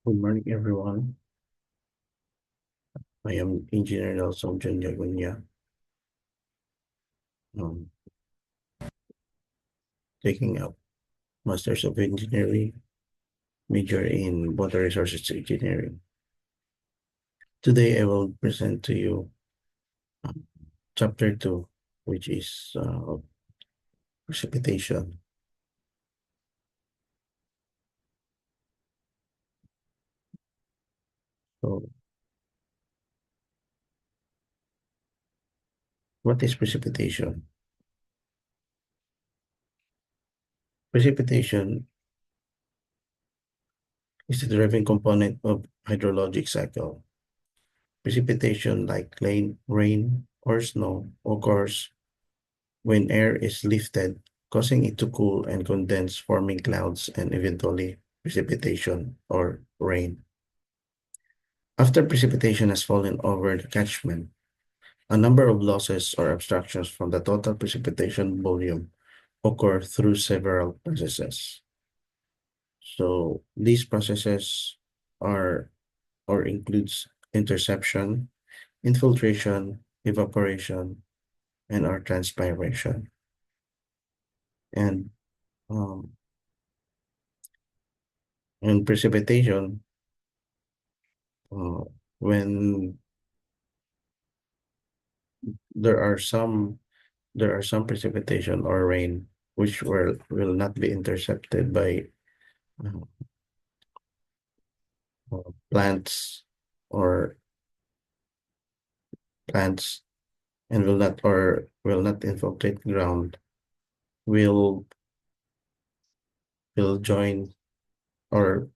Good morning, everyone. I am Engineer Nelson John Jagunya, um, taking up Masters of Engineering, major in Water Resources Engineering. Today, I will present to you um, Chapter 2, which is precipitation. So, what is precipitation? Precipitation is the driving component of hydrologic cycle. Precipitation, like rain or snow, occurs when air is lifted, causing it to cool and condense, forming clouds and eventually precipitation or rain. After precipitation has fallen over the catchment, a number of losses or abstractions from the total precipitation volume occur through several processes. So these processes are or includes interception, infiltration, evaporation, and or transpiration. And um, in precipitation, uh, when there are some precipitation or rain which will not be intercepted by uh, plants or plants and will not infiltrate ground will join or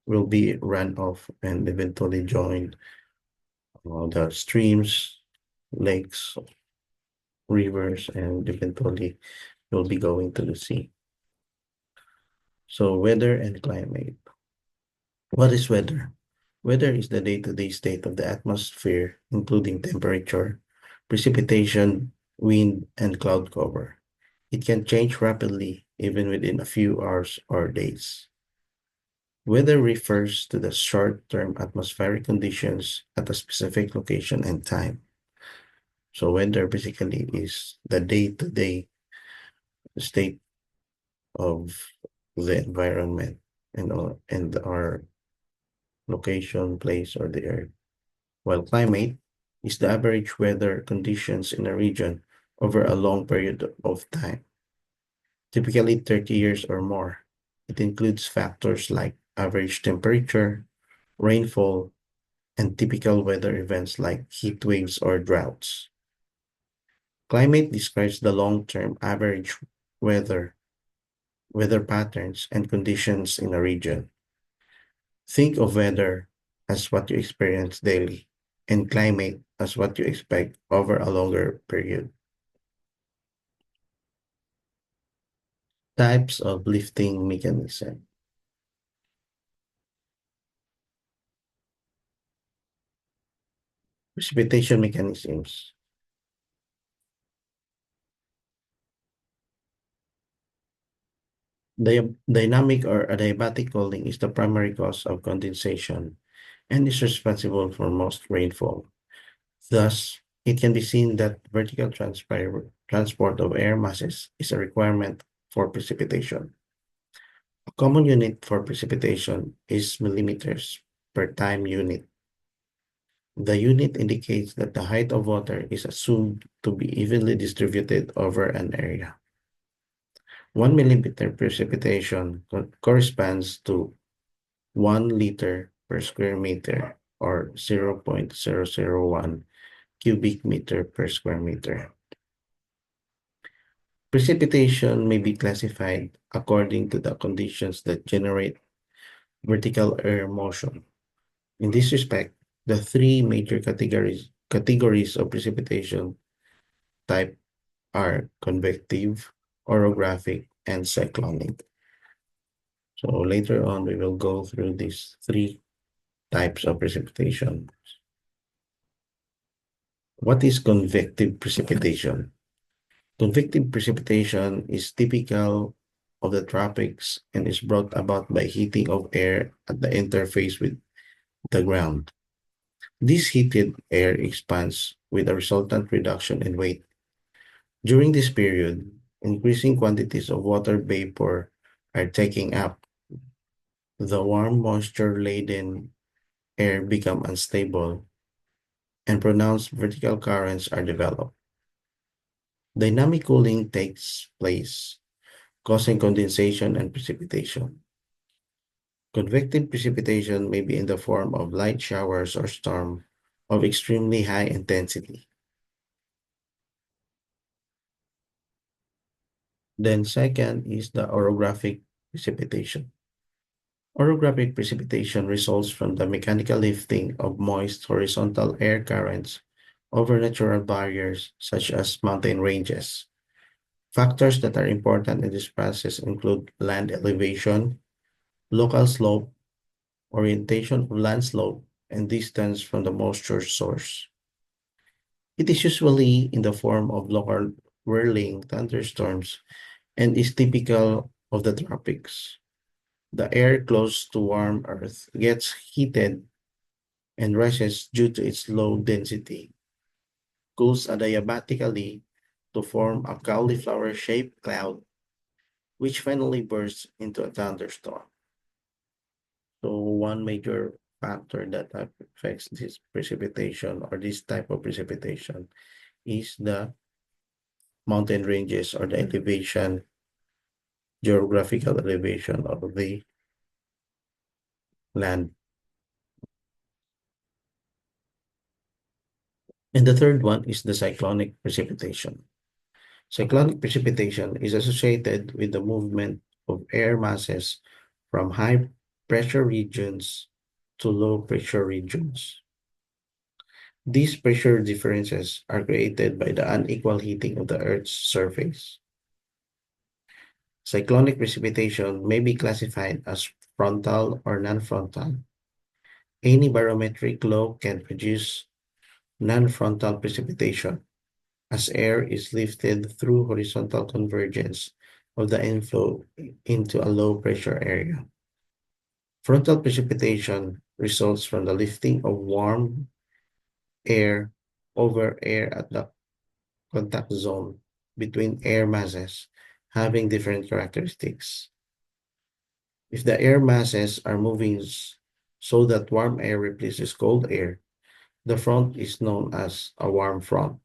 will be run off and eventually join the streams, lakes, rivers, and eventually will be going to the sea. So weather and climate. What is weather? Weather is the day-to-day state of the atmosphere, including temperature, precipitation, wind, and cloud cover. It can change rapidly, even within a few hours or days. Weather refers to the short-term atmospheric conditions at a specific location and time. So weather basically is the day-to-day state of the environment and our location, place, or the earth. While climate is the average weather conditions in a region over a long period of time, typically 30 years or more. It includes factors like average temperature, rainfall, and typical weather events like heat waves or droughts. Climate describes the long-term average weather, weather patterns, and conditions in a region. Think of weather as what you experience daily and climate as what you expect over a longer period. Types of lifting mechanism. Precipitation mechanisms. Dynamic or adiabatic cooling is the primary cause of condensation and is responsible for most rainfall. Thus, it can be seen that vertical transport of air masses is a requirement for precipitation. A common unit for precipitation is millimeters per time unit. The unit indicates that the height of water is assumed to be evenly distributed over an area. 1 millimeter precipitation corresponds to 1 liter per square meter or 0.001 cubic meter per square meter. Precipitation may be classified according to the conditions that generate vertical air motion. In this respect, the three major categories of precipitation type are convective, orographic, and cyclonic. So later on, we will go through these three types of precipitation. What is convective precipitation? Convective precipitation is typical of the tropics and is brought about by heating of air at the interface with the ground. This heated air expands with a resultant reduction in weight. During this period, increasing quantities of water vapor are taken up. The warm, moisture-laden air become unstable, and pronounced vertical currents are developed. Dynamic cooling takes place, causing condensation and precipitation. Convective precipitation may be in the form of light showers or storm of extremely high intensity. Then second is the orographic precipitation. Orographic precipitation results from the mechanical lifting of moist horizontal air currents over natural barriers such as mountain ranges. Factors that are important in this process include land elevation, local slope, orientation of land slope, and distance from the moisture source. It is usually in the form of local whirling thunderstorms and is typical of the tropics. The air close to warm earth gets heated and rises due to its low density, cools adiabatically to form a cauliflower-shaped cloud, which finally bursts into a thunderstorm. So one major factor that affects this precipitation or this type of precipitation is the mountain ranges or the elevation, geographical elevation of the land. And the third one is the cyclonic precipitation. Cyclonic precipitation is associated with the movement of air masses from high pressure regions to low pressure regions. These pressure differences are created by the unequal heating of the Earth's surface. Cyclonic precipitation may be classified as frontal or non-frontal. Any barometric low can produce non-frontal precipitation, as air is lifted through horizontal convergence of the inflow into a low-pressure area. Frontal precipitation results from the lifting of warm air over air at the contact zone between air masses having different characteristics. If the air masses are moving so that warm air replaces cold air, the front is known as a warm front.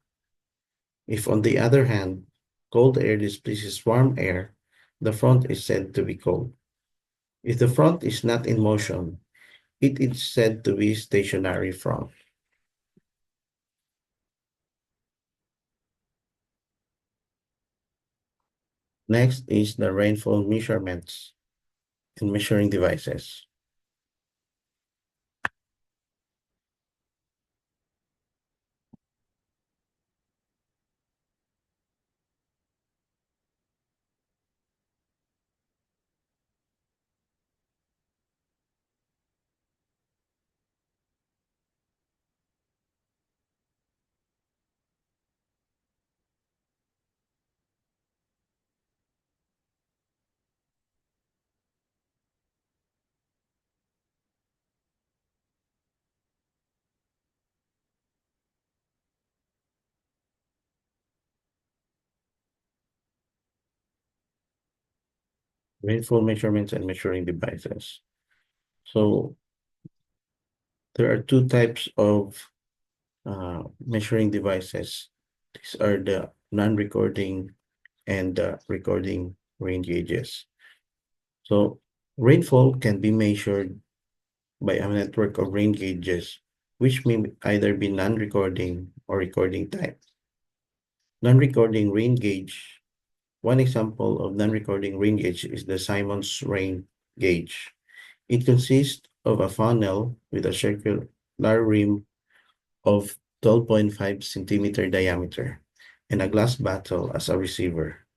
If, on the other hand, cold air displaces warm air, the front is said to be cold. If the front is not in motion, it is said to be stationary front. Next is the rainfall measurements and measuring devices. Rainfall measurements and measuring devices. So there are two types of measuring devices. These are the non-recording and the recording rain gauges. So rainfall can be measured by a network of rain gauges, which may either be non-recording or recording type. Non-recording rain gauge. One example of non-recording rain gauge is the Simon's rain gauge. It consists of a funnel with a circular rim of 12.5 centimeter diameter and a glass bottle as a receiver.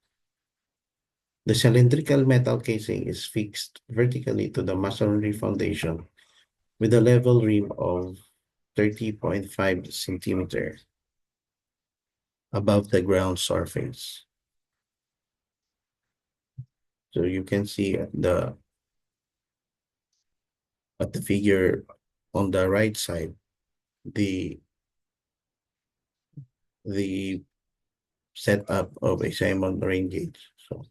The cylindrical metal casing is fixed vertically to the masonry foundation with a level rim of 30.5 centimeters above the ground surface. So you can see at the figure on the right side, the the setup of a Simon rain gauge. So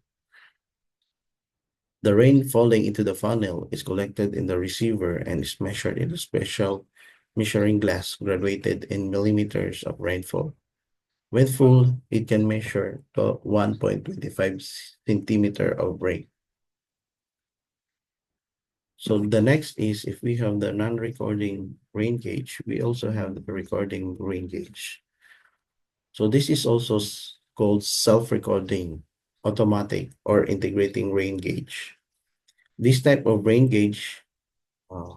the rain falling into the funnel is collected in the receiver and is measured in a special measuring glass graduated in millimeters of rainfall. When full, it can measure to 1.25 centimeter of rain. So the next is if we have the non-recording rain gauge, we also have the recording rain gauge. So this is also called self-recording, automatic, or integrating rain gauge. This type of rain gauge uh,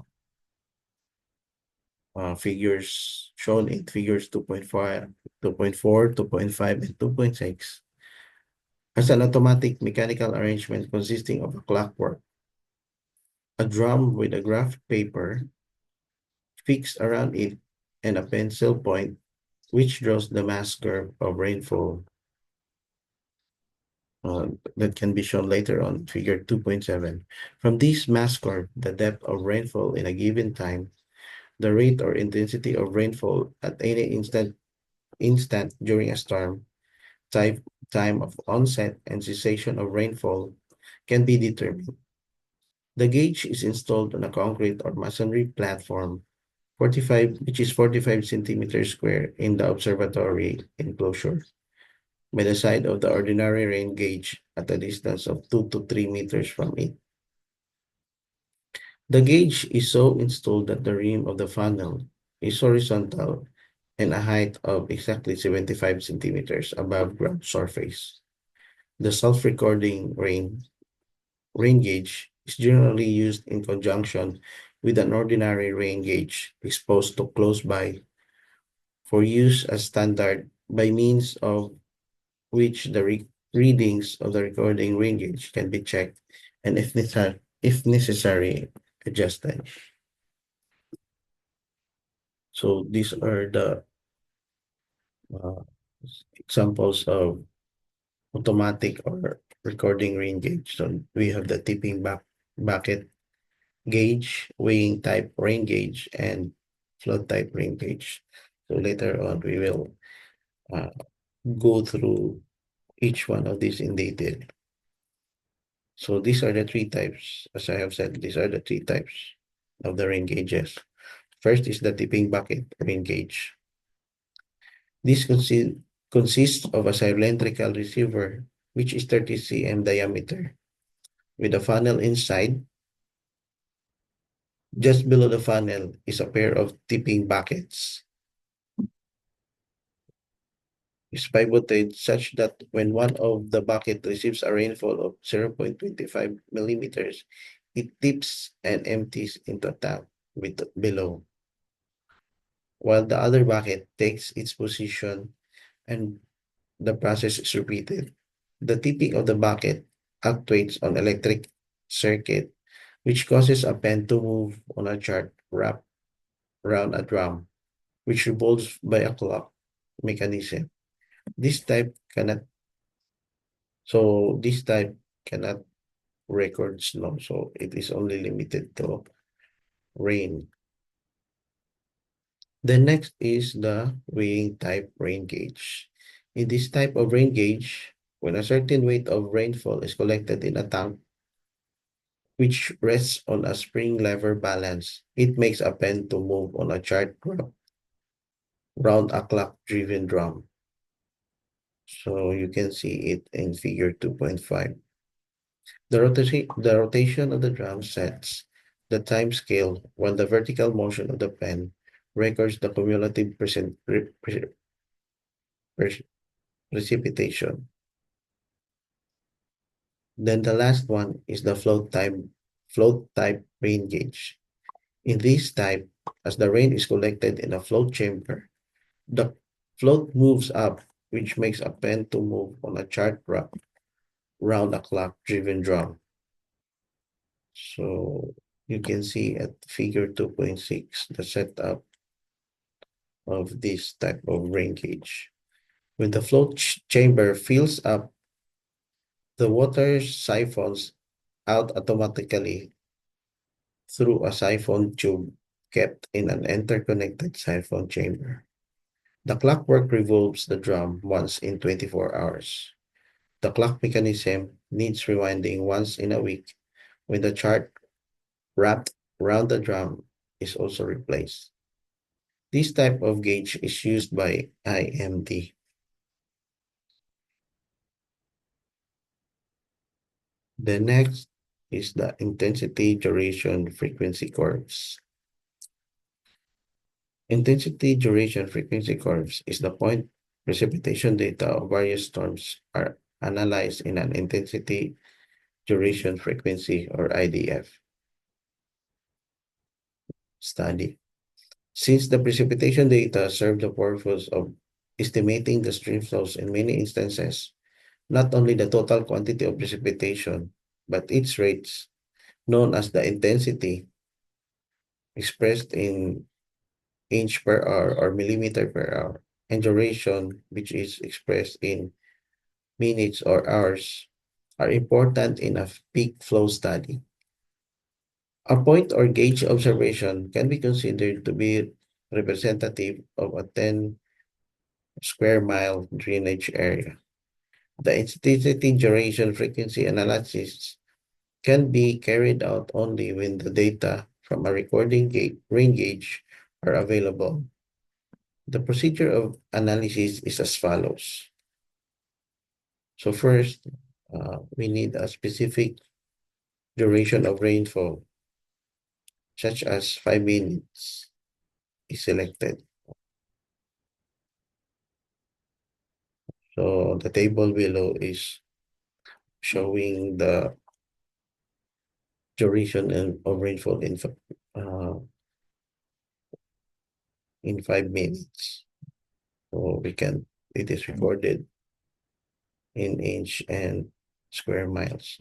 figures shown in figures 2.5, 2.4, 2.5, and 2.6 has an automatic mechanical arrangement consisting of a clockwork, a drum with a graph paper fixed around it, and a pencil point which draws the mass curve of rainfall that can be shown later on figure 2.7. From this mass curve, the depth of rainfall in a given time, the rate or intensity of rainfall at any instant during a storm, type, time of onset and cessation of rainfall can be determined. The gauge is installed on a concrete or masonry platform 45, which is 45 centimeters square in the observatory enclosure by the side of the ordinary rain gauge at a distance of 2 to 3 meters from it. The gauge is so installed that the rim of the funnel is horizontal and a height of exactly 75 centimeters above ground surface. The self-recording rain gauge is generally used in conjunction with an ordinary rain gauge exposed to close by for use as standard by means of which the readings of the recording rain gauge can be checked and if necessary adjusted. So these are the uh, examples of automatic or recording rain gauge. So we have the tipping bucket gauge, weighing type rain gauge, and flood type rain gauge. So later on, we will uh, go through each one of these in detail. So these are the three types. As I have said, these are the three types of the rain gauges. First is the tipping bucket rain gauge. This consists of a cylindrical receiver, which is 30 cm diameter, with a funnel inside. Just below the funnel is a pair of tipping buckets. Is pivoted such that when one of the bucket receives a rainfall of 0.25 millimeters, it tips and empties into a tank below, while the other bucket takes its position and the process is repeated. The tipping of the bucket actuates on electric circuit, which causes a pen to move on a chart wrapped around a drum, which revolves by a clock mechanism. This type cannot, this type cannot record snow, so it is only limited to rain. The next is the weighing type rain gauge. In this type of rain gauge, when a certain weight of rainfall is collected in a tank, which rests on a spring lever balance, it makes a pen to move on a chart round a clock-driven drum. So you can see it in figure 2.5. The rotation of the drum sets the time scale when the vertical motion of the pen records the cumulative precipitation. Then the last one is the float type rain gauge. In this type, as the rain is collected in a float chamber, the float moves up, which makes a pen to move on a chart round a clock-driven drum. So you can see at figure 2.6 the setup of this type of rain gauge. When the float chamber fills up, the water siphons out automatically through a siphon tube kept in an interconnected siphon chamber. The clockwork revolves the drum once in 24 hours. The clock mechanism needs rewinding once in a week when the chart wrapped around the drum is also replaced. This type of gauge is used by IMD. The next is the intensity, duration, frequency curves. Intensity, duration, frequency curves is the point precipitation data of various storms are analyzed in an intensity, duration, frequency, or IDF study. Since the precipitation data serve the purpose of estimating the stream flows in many instances, not only the total quantity of precipitation, but its rates, known as the intensity, expressed in inch per hour or millimeter per hour, and duration, which is expressed in minutes or hours, are important in a peak flow study. A point or gauge observation can be considered to be representative of a 10 square mile drainage area. The intensity, duration, frequency analysis can be carried out only when the data from a recording rain gauge are available. The procedure of analysis is as follows. So first, we need a specific duration of rainfall, such as 5 minutes, is selected. So the table below is showing the duration of rainfall in 5 minutes. So it is recorded in inch and square miles.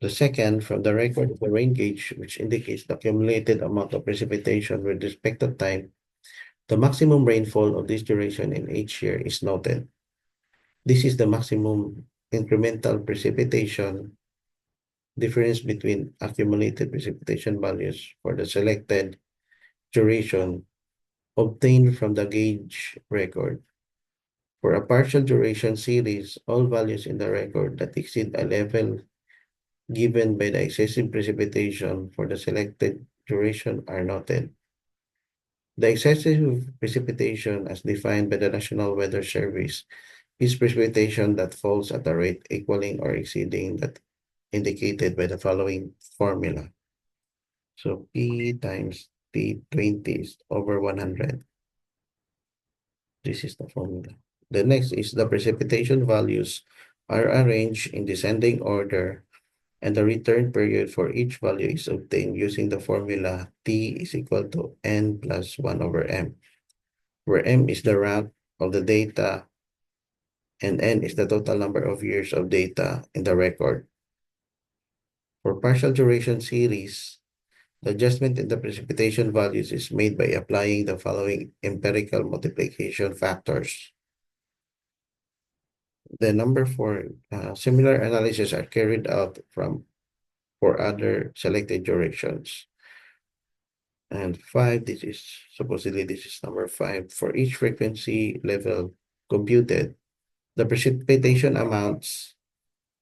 The second, from the record of the rain gauge, which indicates the accumulated amount of precipitation with respect to time, the maximum rainfall of this duration in each year is noted. This is the maximum incremental precipitation difference between accumulated precipitation values for the selected duration obtained from the gauge record. For a partial duration series, all values in the record that exceed a level given by the excessive precipitation for the selected duration are noted. The excessive precipitation, as defined by the National Weather Service, is precipitation that falls at a rate equaling or exceeding that indicated by the following formula. So P times T20 is over 100. This is the formula. The next is the precipitation values are arranged in descending order, and the return period for each value is obtained using the formula T is equal to N plus 1 over M, where M is the rank of the data and N is the total number of years of data in the record. For partial duration series, the adjustment in the precipitation values is made by applying the following empirical multiplication factors. The number for similar analysis are carried out for other selected durations. And 5, this is number 5. For each frequency level computed, the precipitation amounts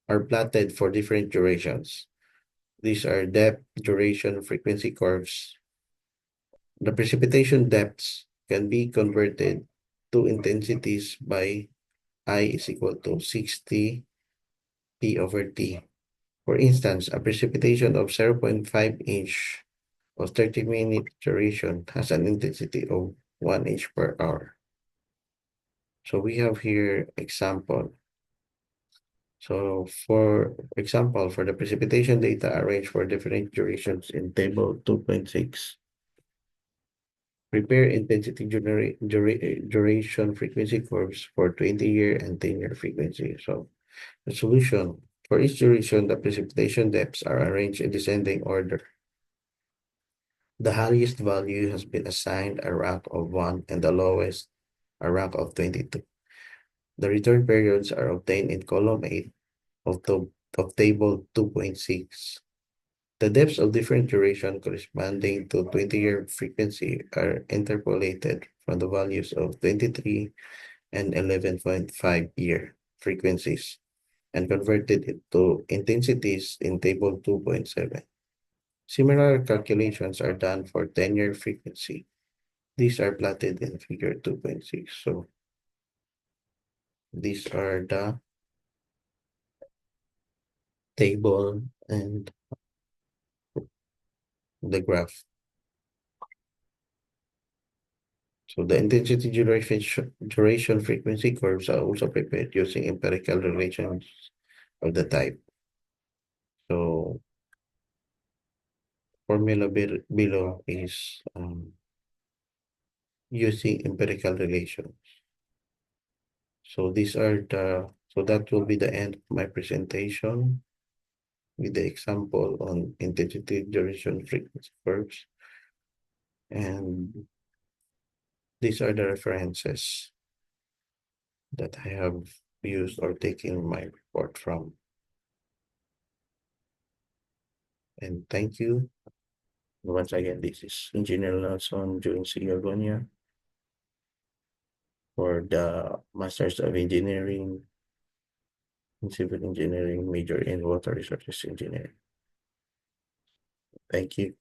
are plotted for different durations. These are depth, duration, frequency curves. The precipitation depths can be converted to intensities by I is equal to 60 P over T. For instance, a precipitation of 0.5 inch of 30-minute duration has an intensity of 1 inch per hour. So we have here example. So for example, for the precipitation data arranged for different durations in table 2.6, prepare intensity duration frequency curves for 20-year and 10-year frequency. So the solution, for each duration, the precipitation depths are arranged in descending order. The highest value has been assigned a rank of 1 and the lowest a rank of 22. The return periods are obtained in column 8 of table 2.6. The depths of different duration corresponding to 20-year frequency are interpolated from the values of 23 and 11.5-year frequencies and converted into intensities in table 2.7. Similar calculations are done for 10-year frequency. These are plotted in figure 2.6. So these are the table and the graph. So the intensity duration frequency curves are also prepared using empirical relations of the type. So formula below is using empirical relations. So so that will be the end of my presentation with the example on intensity duration frequency curves. And these are the references that I have used or taken my report from. And thank you. Once again, this is Engineer Nelson June C. Agonia for the Masters of Engineering in Civil Engineering, major in Water Resources Engineering. Thank you.